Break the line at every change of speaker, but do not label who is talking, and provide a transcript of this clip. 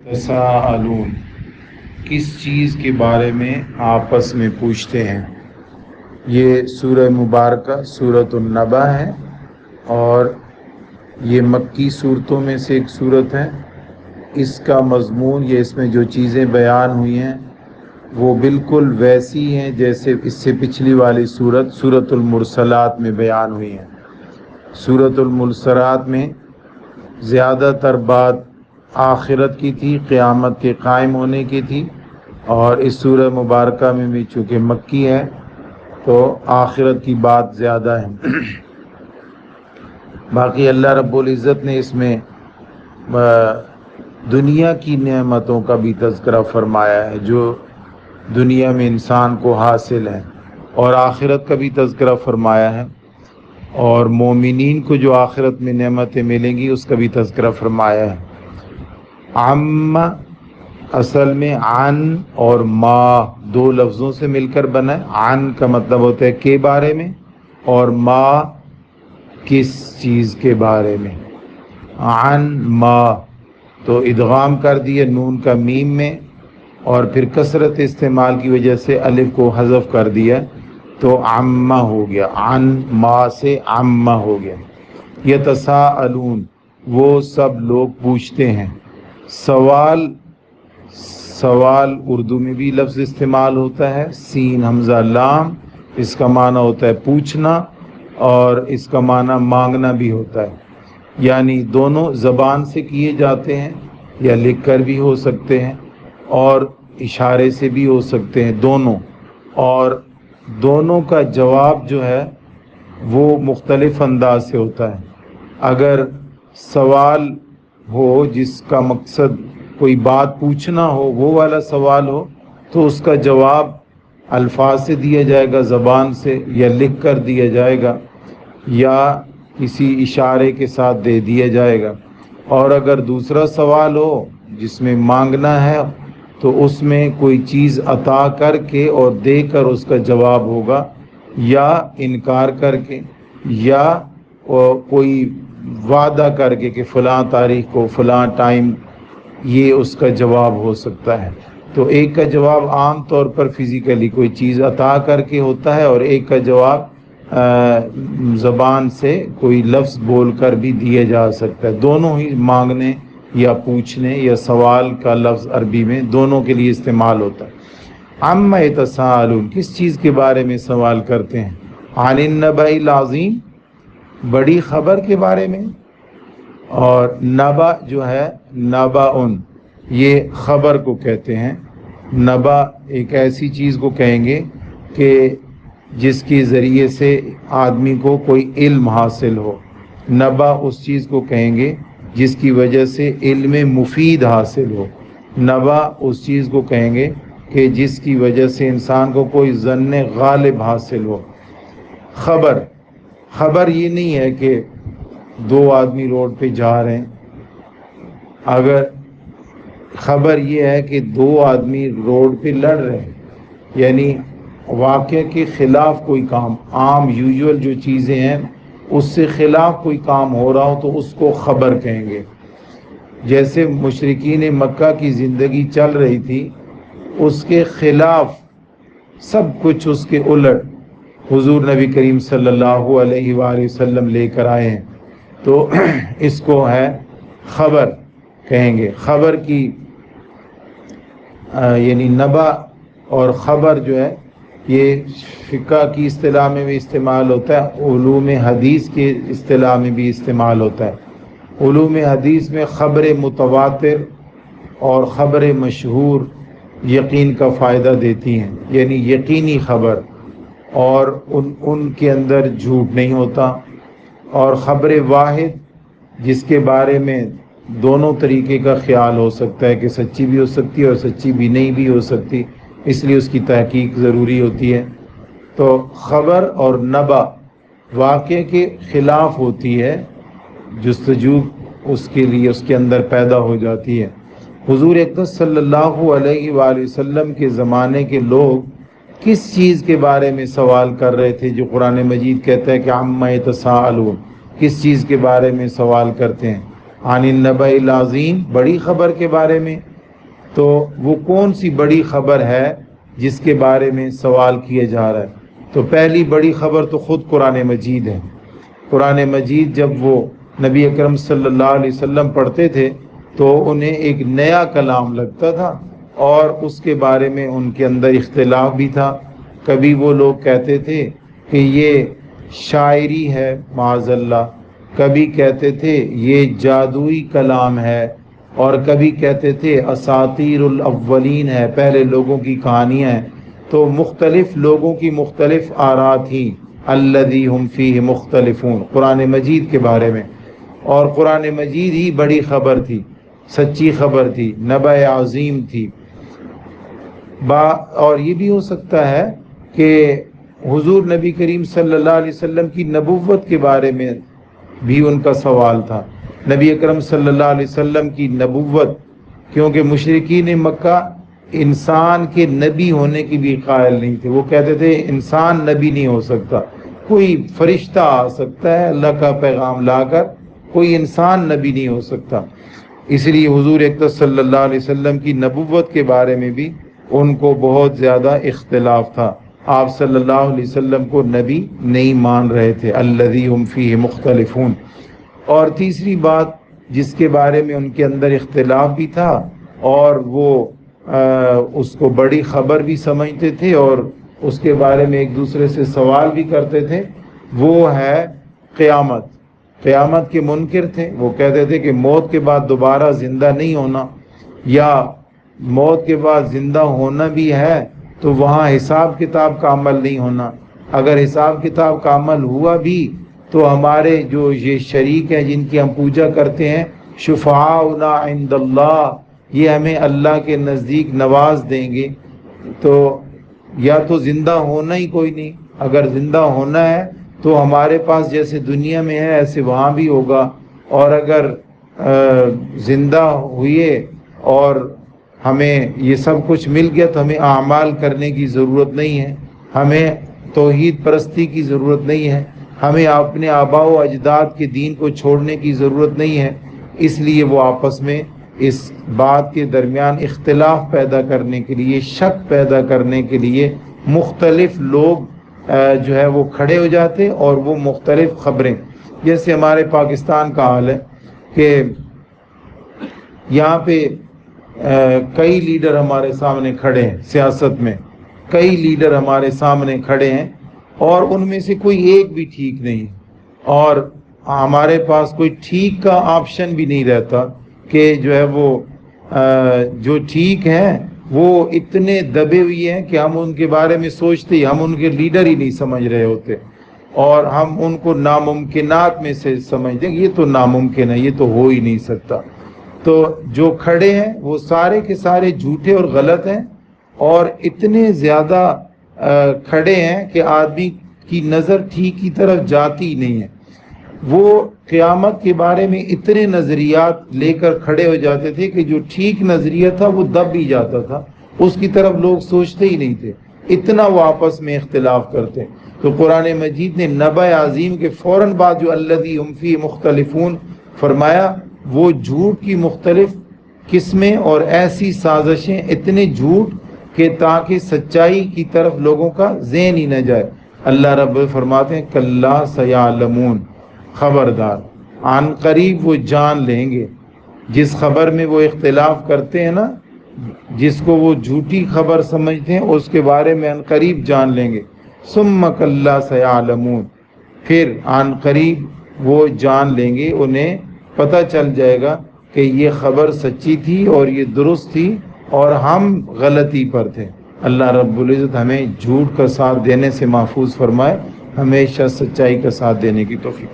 تساءلون، کس چیز کے بارے میں آپس میں پوچھتے ہیں۔ یہ سورہ مبارکہ سورۃ النبا ہے اور یہ مکی صورتوں میں سے ایک صورت ہے۔ اس کا مضمون اس میں جو چیزیں بیان ہوئی ہیں وہ بالکل ویسی ہیں جیسے اس سے پچھلی والی سورۃ المرسلات میں بیان ہوئی ہیں۔ سورۃ المرسلات میں زیادہ تر بات آخرت کی تھی، قیامت کے قائم ہونے کی تھی، اور اس سورہ مبارکہ میں بھی چونکہ مکی ہے تو آخرت کی بات زیادہ ہے۔ باقی اللہ رب العزت نے اس میں دنیا کی نعمتوں کا بھی تذکرہ فرمایا ہے جو دنیا میں انسان کو حاصل ہے، اور آخرت کا بھی تذکرہ فرمایا ہے، اور مومنین کو جو آخرت میں نعمتیں ملیں گی اس کا بھی تذکرہ فرمایا ہے۔ عم اصل میں عن اور ما دو لفظوں سے مل کر بنا ہے۔ عن کا مطلب ہوتا ہے کے بارے میں، اور ما کس چیز کے بارے میں۔ عن ما تو ادغام کر دیا نون کا میم میں، اور پھر کثرت استعمال کی وجہ سے الف کو حذف کر دیا تو عم ہو گیا، عن ما سے عم ہو گیا۔ یتساءلون، وہ سب لوگ پوچھتے ہیں۔ سوال اردو میں بھی لفظ استعمال ہوتا ہے، سین حمزہ لام، اس کا معنی ہوتا ہے پوچھنا، اور اس کا معنی مانگنا بھی ہوتا ہے، یعنی دونوں زبان سے کیے جاتے ہیں یا لکھ کر بھی ہو سکتے ہیں اور اشارے سے بھی ہو سکتے ہیں، دونوں، اور دونوں کا جواب جو ہے وہ مختلف انداز سے ہوتا ہے۔ اگر سوال ہو جس کا مقصد کوئی بات پوچھنا ہو، وہ والا سوال ہو، تو اس کا جواب الفاظ سے دیا جائے گا، زبان سے، یا لکھ کر دیا جائے گا، یا کسی اشارے کے ساتھ دے دیا جائے گا۔ اور اگر دوسرا سوال ہو جس میں مانگنا ہے تو اس میں کوئی چیز عطا کر کے اور دے کر اس کا جواب ہوگا، یا انکار کر کے، یا کوئی وعدہ کر کے کہ فلاں تاریخ کو فلاں ٹائم، یہ اس کا جواب ہو سکتا ہے۔ تو ایک کا جواب عام طور پر فزیکلی کوئی چیز عطا کر کے ہوتا ہے، اور ایک کا جواب زبان سے کوئی لفظ بول کر بھی دیا جا سکتا ہے۔ دونوں ہی مانگنے یا پوچھنے یا سوال کا لفظ عربی میں دونوں کے لیے استعمال ہوتا ہے۔ عم یتساءلون، کس چیز کے بارے میں سوال کرتے ہیں؟ عن النبأ العظیم، بڑی خبر کے بارے میں۔ اور نبا جو ہے نبأن، یہ خبر کو کہتے ہیں۔ نبا ایک ایسی چیز کو کہیں گے کہ جس کے ذریعے سے آدمی کو کوئی علم حاصل ہو۔ نبا اس چیز کو کہیں گے جس کی وجہ سے علم مفید حاصل ہو۔ نبا اس چیز کو کہیں گے کہ جس کی وجہ سے انسان کو کوئی ظن غالب حاصل ہو۔ خبر یہ نہیں ہے کہ دو آدمی روڈ پہ جا رہے ہیں، اگر خبر یہ ہے کہ دو آدمی روڈ پہ لڑ رہے ہیں، یعنی واقعے کے خلاف کوئی کام، عام یوزول جو چیزیں ہیں اس سے خلاف کوئی کام ہو رہا ہو تو اس کو خبر کہیں گے۔ جیسے مشرکین مکہ کی زندگی چل رہی تھی، اس کے خلاف سب کچھ، اس کے الٹ حضور نبی کریم صلی اللہ علیہ وآلہ وسلم لے کر آئے ہیں، تو اس کو ہے خبر کہیں گے۔ خبر کی یعنی نبا اور خبر جو ہے یہ فقہ کی اصطلاح میں بھی استعمال ہوتا ہے، علوم حدیث کے اصطلاح میں بھی استعمال ہوتا ہے۔ علوم حدیث میں خبر متواتر اور خبر مشہور یقین کا فائدہ دیتی ہیں، یعنی یقینی خبر، اور ان کے اندر جھوٹ نہیں ہوتا۔ اور خبر واحد جس کے بارے میں دونوں طریقے کا خیال ہو سکتا ہے کہ سچی بھی ہو سکتی ہے اور سچی بھی نہیں بھی ہو سکتی، اس لیے اس کی تحقیق ضروری ہوتی ہے۔ تو خبر اور نبا واقعے کے خلاف ہوتی ہے، جستجو اس کے لیے اس کے اندر پیدا ہو جاتی ہے۔ حضور اقدس صلی اللہ علیہ وآلہ وسلم کے زمانے کے لوگ کس چیز کے بارے میں سوال کر رہے تھے جو قرآن مجید کہتا ہے کہ عم یتساءلون، کس چیز کے بارے میں سوال کرتے ہیں؟ عن النبأ العظیم، بڑی خبر کے بارے میں، تو وہ کون سی بڑی خبر ہے جس کے بارے میں سوال کیا جا رہا ہے؟ تو پہلی بڑی خبر تو خود قرآن مجید ہے۔ قرآن مجید جب وہ نبی اکرم صلی اللہ علیہ وسلم پڑھتے تھے تو انہیں ایک نیا کلام لگتا تھا، اور اس کے بارے میں ان کے اندر اختلاف بھی تھا۔ کبھی وہ لوگ کہتے تھے کہ یہ شاعری ہے معاذ اللہ، کبھی کہتے تھے یہ جادوئی کلام ہے، اور کبھی کہتے تھے اساطیر الاولین ہے، پہلے لوگوں کی کہانیاں ہیں۔ تو مختلف لوگوں کی مختلف آراء تھیں، الذی ہم فیہ مختلفون، قرآن مجید کے بارے میں۔ اور قرآن مجید ہی بڑی خبر تھی، سچی خبر تھی، نبأ عظیم تھی۔ اور یہ بھی ہو سکتا ہے کہ حضور نبی کریم صلی اللہ علیہ وسلم کی نبوت کے بارے میں بھی ان کا سوال تھا۔ نبی اکرم صلی اللہ علیہ وسلم کی نبوت، کیونکہ مشرکین مکہ انسان کے نبی ہونے کی بھی قائل نہیں تھے۔ وہ کہتے تھے انسان نبی نہیں ہو سکتا، کوئی فرشتہ آ سکتا ہے اللہ کا پیغام لا کر، کوئی انسان نبی نہیں ہو سکتا۔ اس لیے حضور اکرم صلی اللہ علیہ وسلم کی نبوت کے بارے میں بھی ان کو بہت زیادہ اختلاف تھا۔ آپ صلی اللہ علیہ وسلم کو نبی نہیں مان رہے تھے، الذی ہم فیہ مختلفون۔ اور تیسری بات جس کے بارے میں ان کے اندر اختلاف بھی تھا، اور وہ اس کو بڑی خبر بھی سمجھتے تھے اور اس کے بارے میں ایک دوسرے سے سوال بھی کرتے تھے، وہ ہے قیامت۔ قیامت کے منکر تھے، وہ کہتے تھے کہ موت کے بعد دوبارہ زندہ نہیں ہونا، یا موت کے بعد زندہ ہونا بھی ہے تو وہاں حساب کتاب کا عمل نہیں ہونا، اگر حساب کتاب کا عمل ہوا بھی تو ہمارے جو یہ شریک ہیں جن کی ہم پوجا کرتے ہیں، شفعاؤنا عند اللہ، یہ ہمیں اللہ کے نزدیک نواز دیں گے۔ تو یا تو زندہ ہونا ہی کوئی نہیں، اگر زندہ ہونا ہے تو ہمارے پاس جیسے دنیا میں ہے ایسے وہاں بھی ہوگا، اور اگر زندہ ہوئے اور ہمیں یہ سب کچھ مل گیا تو ہمیں اعمال کرنے کی ضرورت نہیں ہے، ہمیں توحید پرستی کی ضرورت نہیں ہے، ہمیں اپنے آباء و اجداد کے دین کو چھوڑنے کی ضرورت نہیں ہے۔ اس لیے وہ آپس میں اس بات کے درمیان اختلاف پیدا کرنے کے لیے، شک پیدا کرنے کے لیے مختلف لوگ جو ہے وہ کھڑے ہو جاتے، اور وہ مختلف خبریں، جیسے ہمارے پاکستان کا حال ہے کہ یہاں پہ کئی لیڈر ہمارے سامنے کھڑے ہیں، سیاست میں کئی لیڈر ہمارے سامنے کھڑے ہیں، اور ان میں سے کوئی ایک بھی ٹھیک نہیں، اور ہمارے پاس کوئی ٹھیک کا آپشن بھی نہیں رہتا کہ جو ہے وہ جو ٹھیک ہیں وہ اتنے دبے ہوئے ہیں کہ ہم ان کے بارے میں سوچتے ہی ہم ان کے لیڈر ہی نہیں سمجھ رہے ہوتے، اور ہم ان کو ناممکنات میں سے سمجھتے ہیں، یہ تو ناممکن ہے، یہ تو ہو ہی نہیں سکتا۔ تو جو کھڑے ہیں وہ سارے کے سارے جھوٹے اور غلط ہیں، اور اتنے زیادہ کھڑے ہیں کہ آدمی کی نظر ٹھیک کی طرف جاتی ہی نہیں ہے۔ وہ قیامت کے بارے میں اتنے نظریات لے کر کھڑے ہو جاتے تھے کہ جو ٹھیک نظریہ تھا وہ دب ہی جاتا تھا، اس کی طرف لوگ سوچتے ہی نہیں تھے، اتنا وہ آپس میں اختلاف کرتے۔ تو قرآن مجید نے نبأ عظیم کے فوراً بعد جو الذی ہم فیہ مختلفون فرمایا، وہ جھوٹ کی مختلف قسمیں اور ایسی سازشیں، اتنے جھوٹ کہ تاکہ سچائی کی طرف لوگوں کا ذہن ہی نہ جائے۔ اللہ رب فرماتے ہیں کلا سیعلمون، خبردار عن قریب وہ جان لیں گے۔ جس خبر میں وہ اختلاف کرتے ہیں نا، جس کو وہ جھوٹی خبر سمجھتے ہیں، اس کے بارے میں عن قریب جان لیں گے۔ ثم کلا سیعلمون، پھر عن قریب وہ جان لیں گے، انہیں پتہ چل جائے گا کہ یہ خبر سچی تھی اور یہ درست تھی اور ہم غلطی پر تھے۔ اللہ رب العزت ہمیں جھوٹ کا ساتھ دینے سے محفوظ فرمائے، ہمیشہ سچائی کا ساتھ دینے کی توفیق۔